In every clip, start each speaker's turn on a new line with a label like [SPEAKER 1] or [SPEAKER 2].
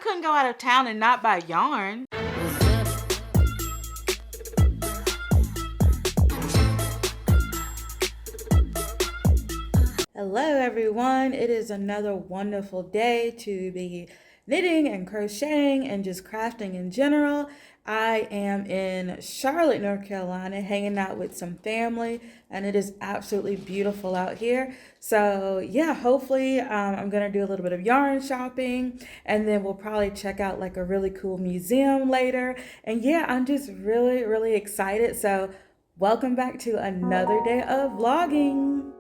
[SPEAKER 1] couldn't go out of town and not buy yarn. Hello everyone, it is another wonderful day to be knitting and crocheting and just crafting in general. I am in Charlotte, North Carolina, hanging out with some family, and it is absolutely beautiful out here. So yeah, hopefully I'm gonna do a little bit of yarn shopping, and then we'll probably check out like a really cool museum later. And yeah, I'm just really excited. So welcome back to another day of vlogging.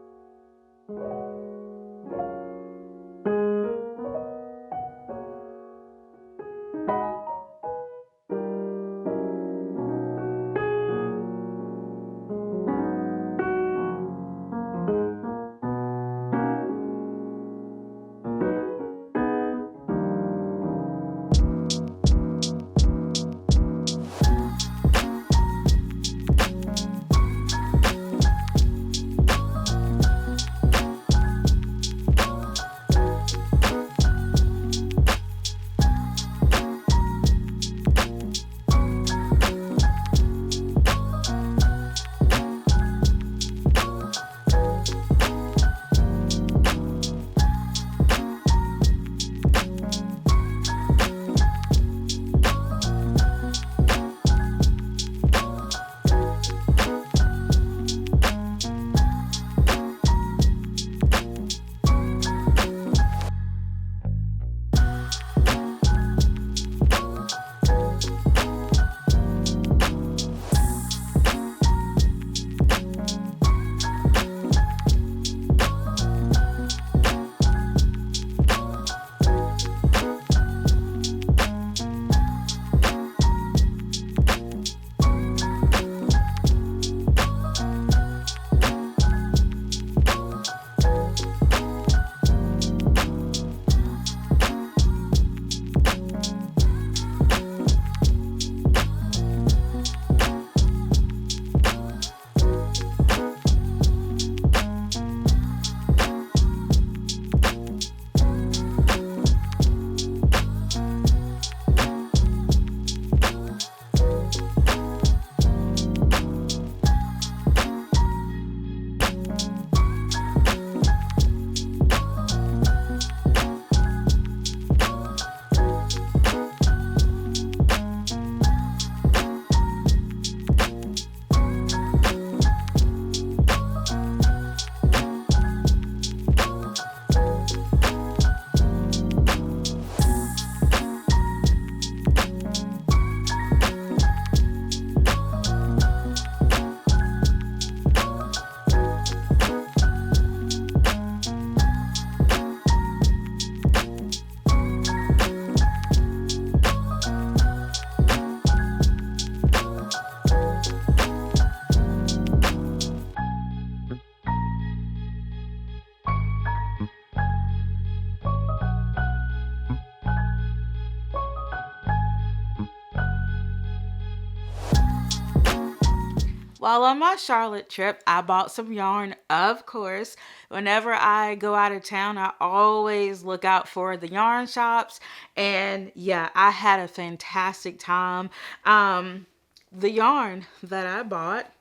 [SPEAKER 1] While on my Charlotte trip, I bought some yarn, of course. Whenever I go out of town, I always look out for the yarn shops. And yeah, I had a fantastic time. The yarn that I bought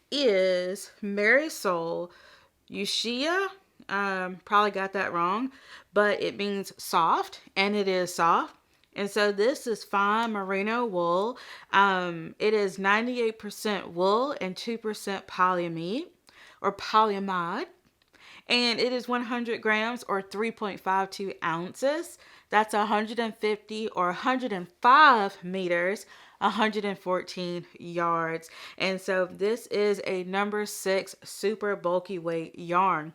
[SPEAKER 1] is Mary Soul Ushia. Probably got that wrong, but it means soft, and it is soft. And so this is fine merino wool. It is 98% wool and 2% polyamide or polyamide. And it is 100 grams or 3.52 ounces. That's 150 or 105 meters, 114 yards. And so this is a number 6 super bulky weight yarn.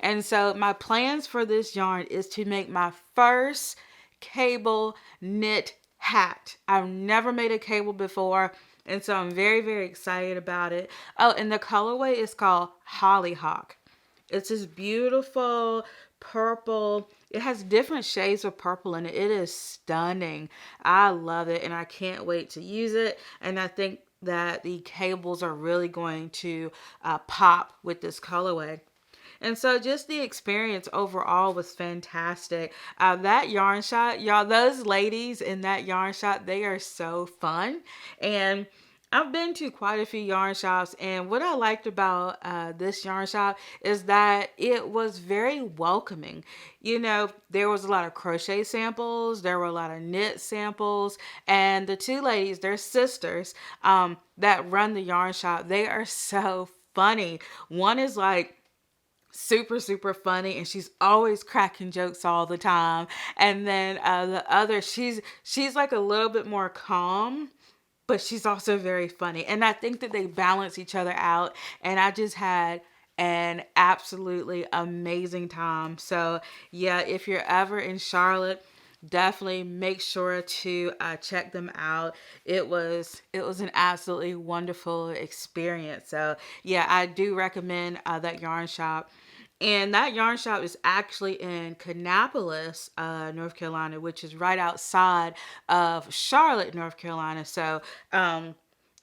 [SPEAKER 1] And so my plans for this yarn is to make my first cable knit hat. I've never made a cable before, and so I'm very excited about it. Oh, and the colorway is called Hollyhock. It's this beautiful purple. It has different shades of purple in it. It is stunning. I love it, and I can't wait to use it. And I think that the cables are really going to pop with this colorway. And so just the experience overall was fantastic. That yarn shop, y'all, those ladies in that yarn shop, they are so fun. And I've been to quite a few yarn shops, and what I liked about this yarn shop is that it was very welcoming. You know, there was a lot of crochet samples, there were a lot of knit samples, and the two ladies, they're sisters, that run the yarn shop, they are so funny. One is like super funny, and she's always cracking jokes all the time, and then the other, she's like a little bit more calm, but she's also very funny. And I think that they balance each other out. And I just had an absolutely amazing time. So yeah, if you're ever in Charlotte, definitely make sure to check them out. It was an absolutely wonderful experience. So yeah, I do recommend that yarn shop. And that yarn shop is actually in Kannapolis, North Carolina, which is right outside of Charlotte, North Carolina. So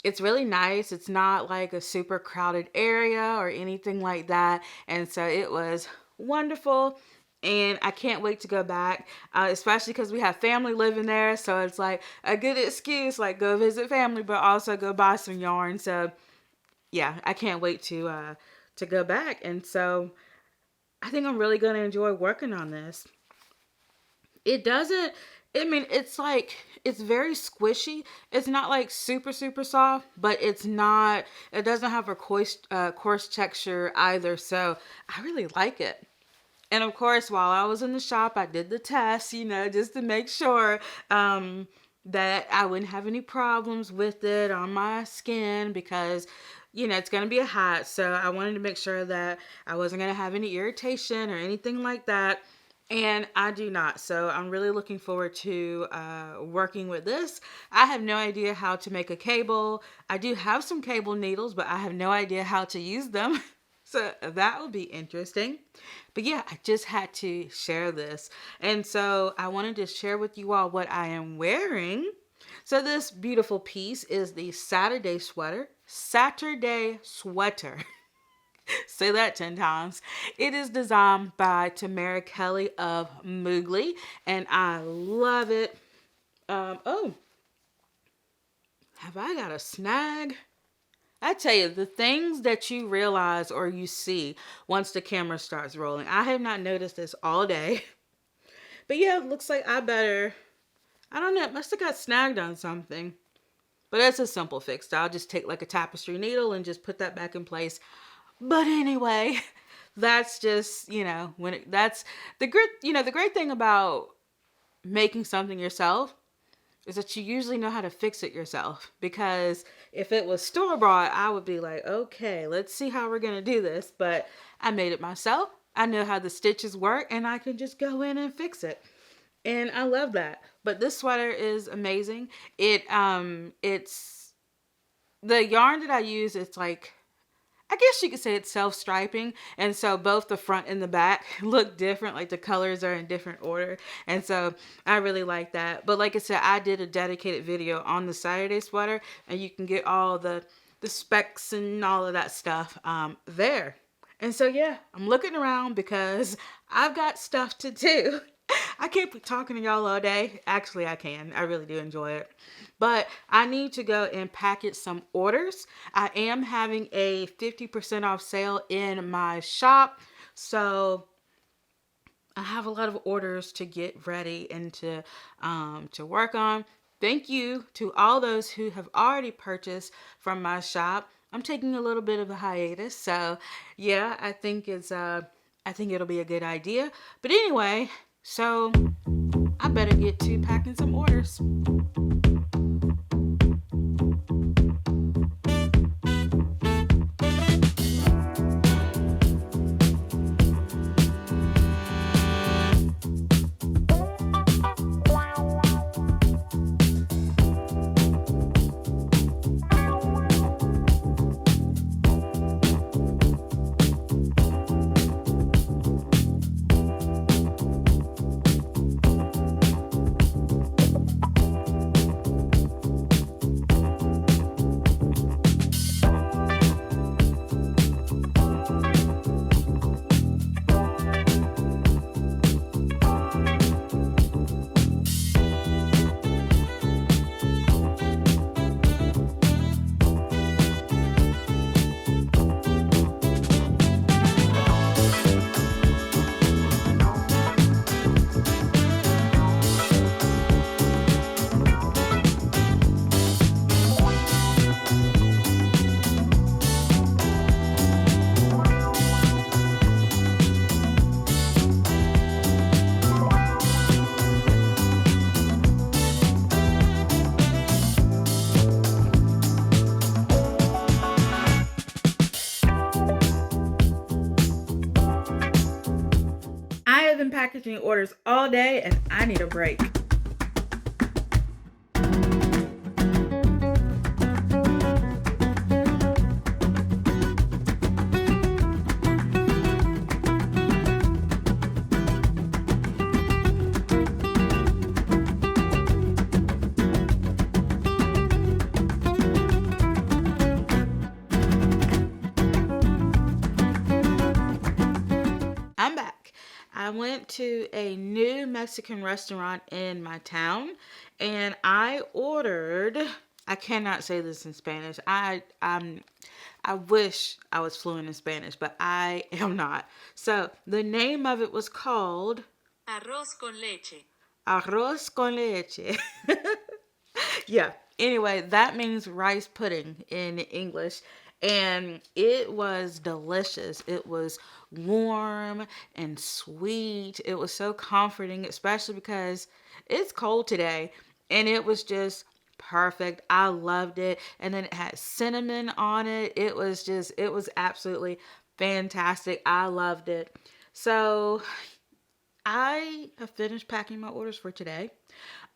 [SPEAKER 1] it's really nice. It's not like a super crowded area or anything like that. And so it was wonderful. And I can't wait to go back, especially because we have family living there. So it's like a good excuse, like go visit family, but also go buy some yarn. So yeah, I can't wait to go back. And so I think I'm really going to enjoy working on this. It doesn't, I mean, it's like, it's very squishy. It's not like super soft, but it doesn't have a coarse texture either. So I really like it. And of course, while I was in the shop, I did the test, just to make sure that I wouldn't have any problems with it on my skin, because it's going to be a hat. So I wanted to make sure that I wasn't going to have any irritation or anything like that. And I do not. So I'm really looking forward to working with this. I have no idea how to make a cable. I do have some cable needles, but I have no idea how to use them. So that will be interesting. But yeah, I just had to share this. And so I wanted to share with you all what I am wearing. So this beautiful piece is the Saturday sweater. Say that 10 times. It is designed by Tamara Kelly of Moogly, and I love it. Oh, have I got a snag? I tell you, the things that you realize or you see once the camera starts rolling. I have not noticed this all day. But yeah, it looks like I don't know, it must have got snagged on something. But that's a simple fix. I'll just take like a tapestry needle and just put that back in place. But anyway, that's just, that's the great thing about making something yourself is that you usually know how to fix it yourself. Because if it was store-bought, I would be like, okay, let's see how we're going to do this. But I made it myself. I know how the stitches work, and I can just go in and fix it. And I love that. But this sweater is amazing. It's the yarn that I use. It's like, I guess you could say it's self-striping. And so both the front and the back look different. Like the colors are in different order. And so I really like that. But like I said, I did a dedicated video on the Saturday sweater. And you can get all the specs and all of that stuff there. And so yeah, I'm looking around because I've got stuff to do. I can't be talking to y'all all day. Actually, I can. I really do enjoy it. But I need to go and package some orders. I am having a 50% off sale in my shop. So I have a lot of orders to get ready and to work on. Thank you to all those who have already purchased from my shop. I'm taking a little bit of a hiatus. So yeah, I think it'll be a good idea. But anyway, so I better get to packing some orders. packaging orders all day and I need a break. I'm back. I went to a new Mexican restaurant in my town and I ordered, I cannot say this in Spanish. I wish I was fluent in Spanish, but I am not. So, the name of it was called
[SPEAKER 2] Arroz con leche.
[SPEAKER 1] Arroz con leche. Yeah. Anyway, that means rice pudding in English. And it was delicious. It was warm and sweet. It was so comforting, especially because it's cold today. And it was just perfect. I loved it. And then it had cinnamon on it. It was absolutely fantastic. I loved it. So I have finished packing my orders for today.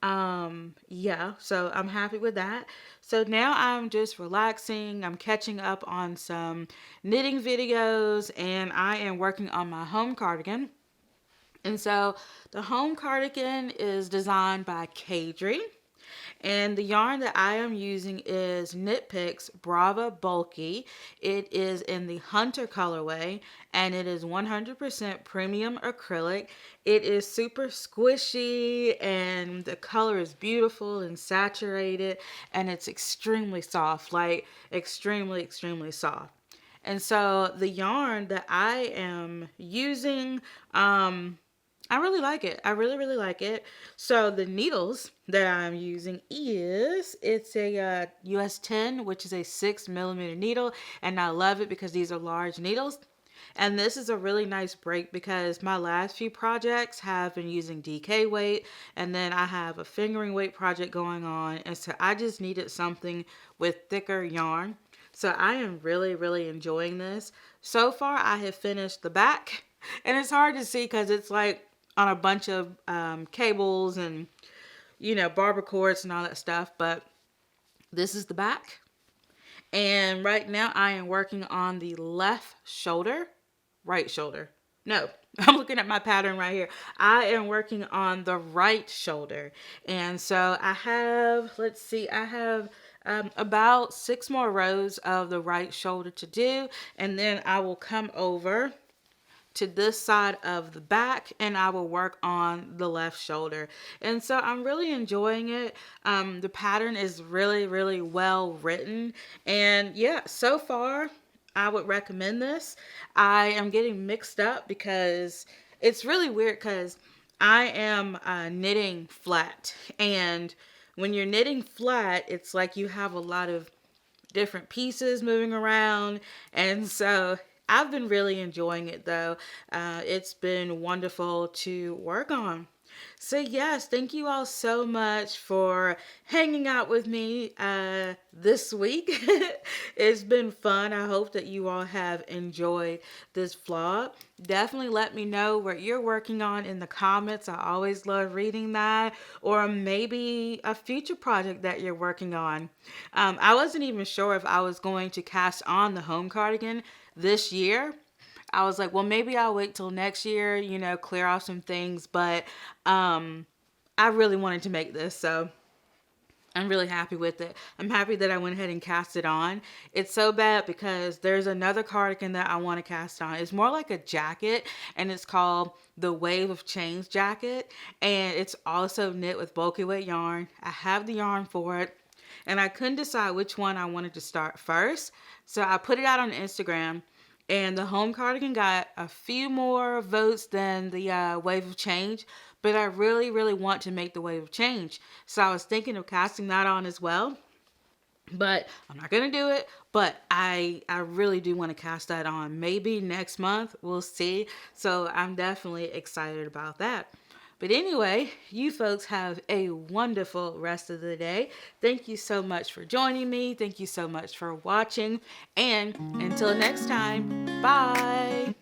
[SPEAKER 1] Yeah, so I'm happy with that. So now I'm just relaxing. I'm catching up on some knitting videos and I am working on my home cardigan. And so the home cardigan is designed by Kadri. And the yarn that I am using is Knit Picks Brava Bulky. It is in the Hunter colorway and it is 100% premium acrylic. It is super squishy and the color is beautiful and saturated and it's extremely soft, like extremely, extremely soft. And so the yarn that I am using, I really like it. I really, really like it. So the needles that I'm using it's a US 10, which is a 6mm needle. And I love it because these are large needles. And this is a really nice break because my last few projects have been using DK weight. And then I have a fingering weight project going on. And so I just needed something with thicker yarn. So I am really, really enjoying this. So far, I have finished the back. And it's hard to see because it's like on a bunch of cables and, barber cords and all that stuff. But this is the back. And right now I am working on the left shoulder, right shoulder. No, I'm looking at my pattern right here. I am working on the right shoulder. And so I have, about 6 more rows of the right shoulder to do. And then I will come over to this side of the back and I will work on the left shoulder. And so I'm really enjoying it. The pattern is really, really well written. And yeah, so far I would recommend this. I am getting mixed up because it's really weird because I am knitting flat. And when you're knitting flat, it's like you have a lot of different pieces moving around. And so I've been really enjoying it though. It's been wonderful to work on. So yes, thank you all so much for hanging out with me this week. It's been fun. I hope that you all have enjoyed this vlog. Definitely let me know what you're working on in the comments. I always love reading that. Or maybe a future project that you're working on. I wasn't even sure if I was going to cast on the home cardigan this year. I was like, well, maybe I'll wait till next year, clear off some things. But I really wanted to make this, so I'm really happy with it. I'm happy that I went ahead and cast it on. It's so bad because there's another cardigan that I want to cast on. It's more like a jacket, and it's called the Wave of Change jacket. And it's also knit with bulky weight yarn. I have the yarn for it. And I couldn't decide which one I wanted to start first. So I put it out on Instagram. And the home cardigan got a few more votes than the Wave of Change. But I really, really want to make the Wave of Change. So I was thinking of casting that on as well. But I'm not going to do it. But I really do want to cast that on. Maybe next month. We'll see. So I'm definitely excited about that. But anyway, you folks have a wonderful rest of the day. Thank you so much for joining me. Thank you so much for watching. And until next time, bye.